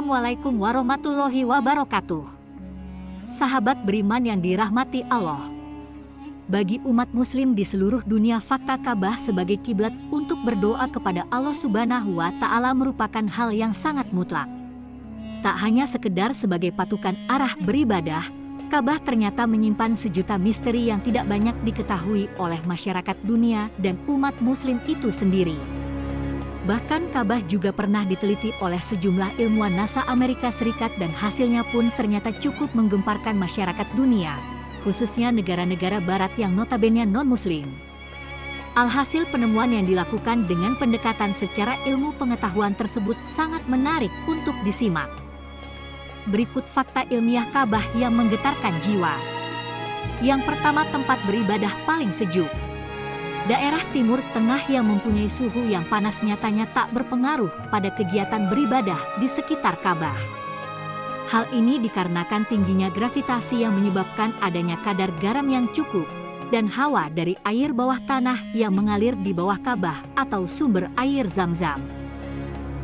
Wassalamualaikum warahmatullahi wabarakatuh. Sahabat beriman yang dirahmati Allah. Bagi umat muslim di seluruh dunia, fakta Ka'bah sebagai kiblat untuk berdoa kepada Allah Subhanahu wa Ta'ala merupakan hal yang sangat mutlak. Tak hanya sekedar sebagai patokan arah beribadah, Ka'bah ternyata menyimpan sejuta misteri yang tidak banyak diketahui oleh masyarakat dunia dan umat muslim itu sendiri. Bahkan Ka'bah juga pernah diteliti oleh sejumlah ilmuwan NASA Amerika Serikat dan hasilnya pun ternyata cukup menggemparkan masyarakat dunia, khususnya negara-negara barat yang notabene non-muslim. Alhasil penemuan yang dilakukan dengan pendekatan secara ilmu pengetahuan tersebut sangat menarik untuk disimak. Berikut fakta ilmiah Ka'bah yang menggetarkan jiwa. Yang pertama, tempat beribadah paling sejuk. Daerah Timur Tengah yang mempunyai suhu yang panas nyatanya tak berpengaruh pada kegiatan beribadah di sekitar Ka'bah. Hal ini dikarenakan tingginya gravitasi yang menyebabkan adanya kadar garam yang cukup dan hawa dari air bawah tanah yang mengalir di bawah Ka'bah atau sumber air Zam-Zam.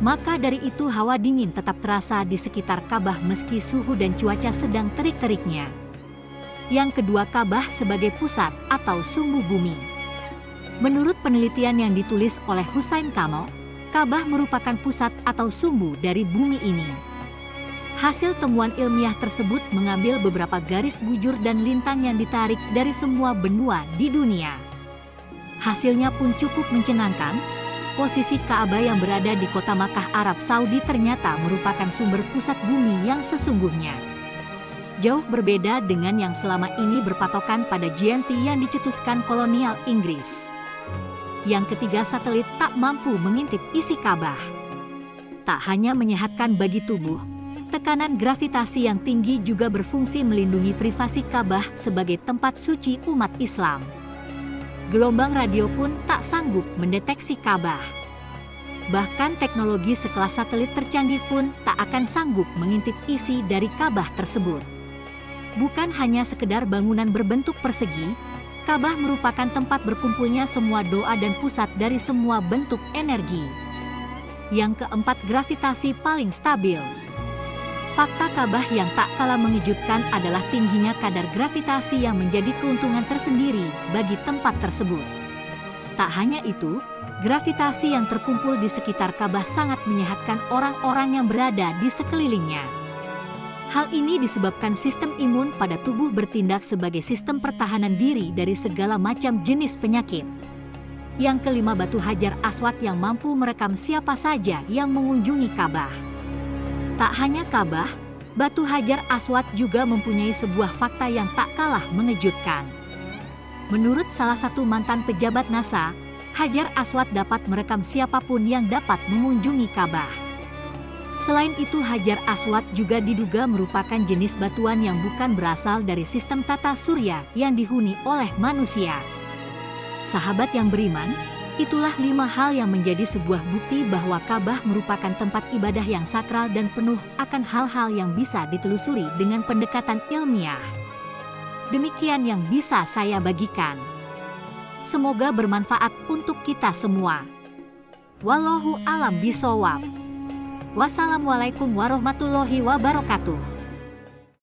Maka dari itu hawa dingin tetap terasa di sekitar Ka'bah meski suhu dan cuaca sedang terik-teriknya. Yang kedua, Ka'bah sebagai pusat atau sumbu bumi. Menurut penelitian yang ditulis oleh Hussein Kamo, Ka'bah merupakan pusat atau sumbu dari bumi ini. Hasil temuan ilmiah tersebut mengambil beberapa garis bujur dan lintang yang ditarik dari semua benua di dunia. Hasilnya pun cukup mencengangkan. Posisi Ka'bah yang berada di kota Makkah, Arab Saudi ternyata merupakan sumber pusat bumi yang sesungguhnya. Jauh berbeda dengan yang selama ini berpatokan pada GMT yang dicetuskan kolonial Inggris. Yang ketiga, satelit tak mampu mengintip isi Ka'bah. Tak hanya menyehatkan bagi tubuh, tekanan gravitasi yang tinggi juga berfungsi melindungi privasi Ka'bah sebagai tempat suci umat Islam. Gelombang radio pun tak sanggup mendeteksi Ka'bah. Bahkan teknologi sekelas satelit tercanggih pun tak akan sanggup mengintip isi dari Ka'bah tersebut. Bukan hanya sekedar bangunan berbentuk persegi, Ka'bah merupakan tempat berkumpulnya semua doa dan pusat dari semua bentuk energi. Yang keempat, gravitasi paling stabil. Fakta Ka'bah yang tak kalah mengejutkan adalah tingginya kadar gravitasi yang menjadi keuntungan tersendiri bagi tempat tersebut. Tak hanya itu, gravitasi yang terkumpul di sekitar Ka'bah sangat menyehatkan orang-orang yang berada di sekelilingnya. Hal ini disebabkan sistem imun pada tubuh bertindak sebagai sistem pertahanan diri dari segala macam jenis penyakit. Yang kelima, batu Hajar Aswad yang mampu merekam siapa saja yang mengunjungi Ka'bah. Tak hanya Ka'bah, batu Hajar Aswad juga mempunyai sebuah fakta yang tak kalah mengejutkan. Menurut salah satu mantan pejabat NASA, Hajar Aswad dapat merekam siapapun yang dapat mengunjungi Ka'bah. Selain itu, Hajar Aswad juga diduga merupakan jenis batuan yang bukan berasal dari sistem tata surya yang dihuni oleh manusia. Sahabat yang beriman, itulah 5 hal yang menjadi sebuah bukti bahwa Ka'bah merupakan tempat ibadah yang sakral dan penuh akan hal-hal yang bisa ditelusuri dengan pendekatan ilmiah. Demikian yang bisa saya bagikan. Semoga bermanfaat untuk kita semua. Wallahu a'lam bishawab. Wassalamualaikum warahmatullahi wabarakatuh.